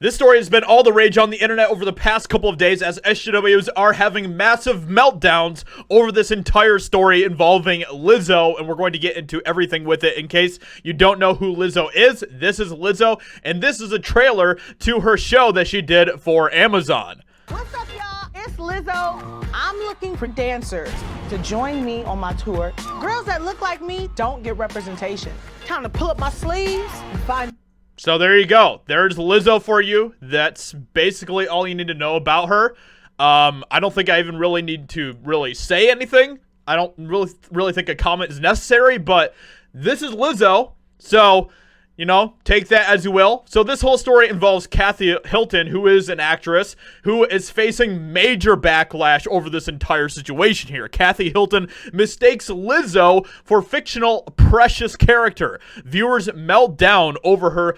This story has been all the rage on the internet over the past couple of days as SJWs are having massive meltdowns over this entire story involving Lizzo, and we're going to get into everything with it. In case you don't know who Lizzo is, this is Lizzo, and this is a trailer to her show that she did for Amazon. What's up, y'all? It's Lizzo. I'm looking for dancers to join me on my tour. Girls that look like me don't get representation. Time to pull up my sleeves and find... So there you go. There's Lizzo for you. That's basically all you need to know about her. I don't think I even really need to say anything. I don't really think a comment is necessary, but this is Lizzo. So, you know, take that as you will. So this whole story involves Kathy Hilton, who is an actress who is facing major backlash over this entire situation here. Kathy Hilton mistakes Lizzo for fictional Precious character. Viewers melt down over her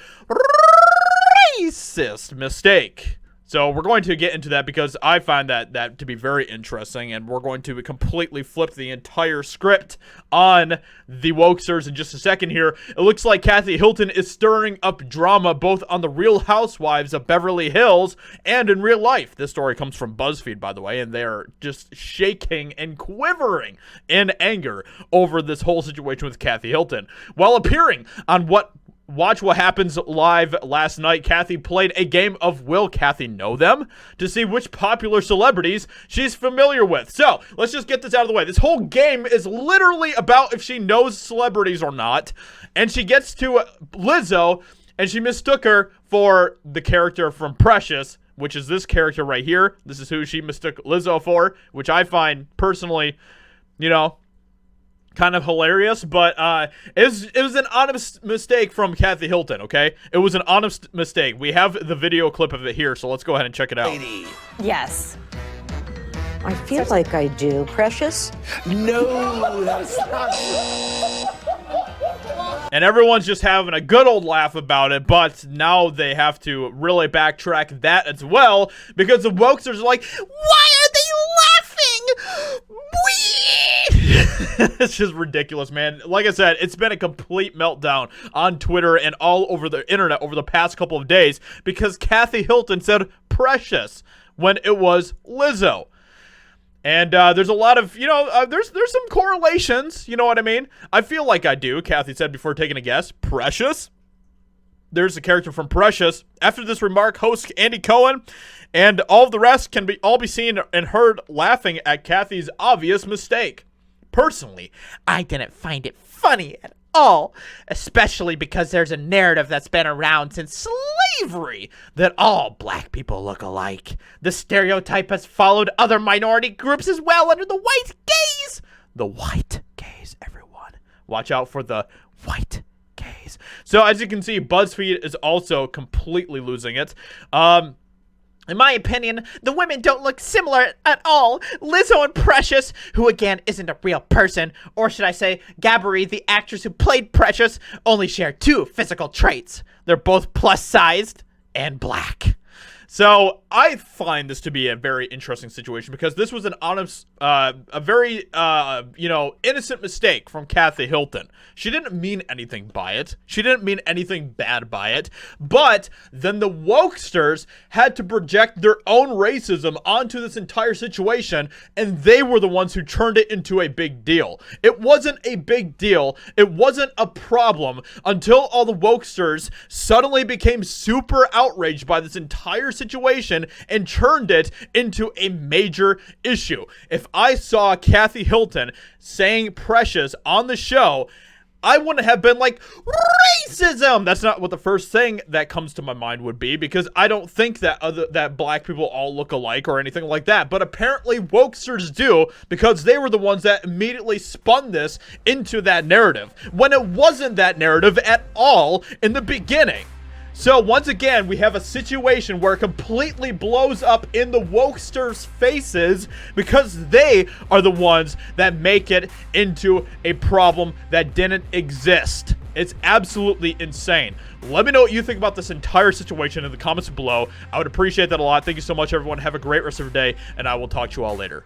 racist mistake. So we're going to get into that because I find that to be very interesting, and we're going to completely flip the entire script on the wokesters in just a second here. It looks like Kathy Hilton is stirring up drama both on the Real Housewives of Beverly Hills and in real life. This story comes from BuzzFeed, by the way, and they're just shaking and quivering in anger over this whole situation with Kathy Hilton. While appearing on Watch What Happens Live last night, Kathy played a game of Will Kathy Know Them? To see which popular celebrities she's familiar with. So, let's just get this out of the way. This whole game is literally about if she knows celebrities or not. And she gets to Lizzo, and she mistook her for the character from Precious, which is this character right here. This is who she mistook Lizzo for, which I find personally, you know, kind of hilarious, but it was an honest mistake from Kathy Hilton, okay? It was an honest mistake. We have the video clip of it here, so let's go ahead and check it out. Yes. I feel like I do. Precious? No, that's not. And everyone's just having a good old laugh about it, but now they have to really backtrack that as well, because the wokesters are like, why are they laughing? It's just ridiculous, man. Like I said, it's been a complete meltdown on Twitter and all over the internet over the past couple of days because Kathy Hilton said Precious when it was Lizzo. And there's a lot of, you know, there's some correlations, you know what I mean? I feel like I do, Kathy said before taking a guess. Precious? There's a character from Precious. After this remark, host Andy Cohen and all of the rest can all be seen and heard laughing at Kathy's obvious mistake. Personally, I didn't find it funny at all, especially because there's a narrative that's been around since slavery that all black people look alike. The stereotype has followed other minority groups as well under the white gaze. The white gaze, everyone. Watch out for the white gaze. So as you can see, BuzzFeed is also completely losing it. In my opinion, the women don't look similar at all. Lizzo and Precious, who again isn't a real person, or should I say, Gabri, the actress who played Precious, only share two physical traits. They're both plus-sized and black. So I find this to be a very interesting situation because this was an honest, a very, you know, innocent mistake from Kathy Hilton. She didn't mean anything by it. She didn't mean anything bad by it. But then the wokesters had to project their own racism onto this entire situation, and they were the ones who turned it into a big deal. It wasn't a big deal. It wasn't a problem until all the wokesters suddenly became super outraged by this entire situation and turned it into a major issue. If I saw Kathy Hilton saying Precious on the show, I wouldn't have been like, racism! That's not what the first thing that comes to my mind would be, because I don't think that black people all look alike or anything like that. But apparently wokesters do, because they were the ones that immediately spun this into that narrative, when it wasn't that narrative at all in the beginning. So once again, we have a situation where it completely blows up in the wokesters' faces because they are the ones that make it into a problem that didn't exist. It's absolutely insane. Let me know what you think about this entire situation in the comments below. I would appreciate that a lot. Thank you so much, everyone. Have a great rest of your day, and I will talk to you all later.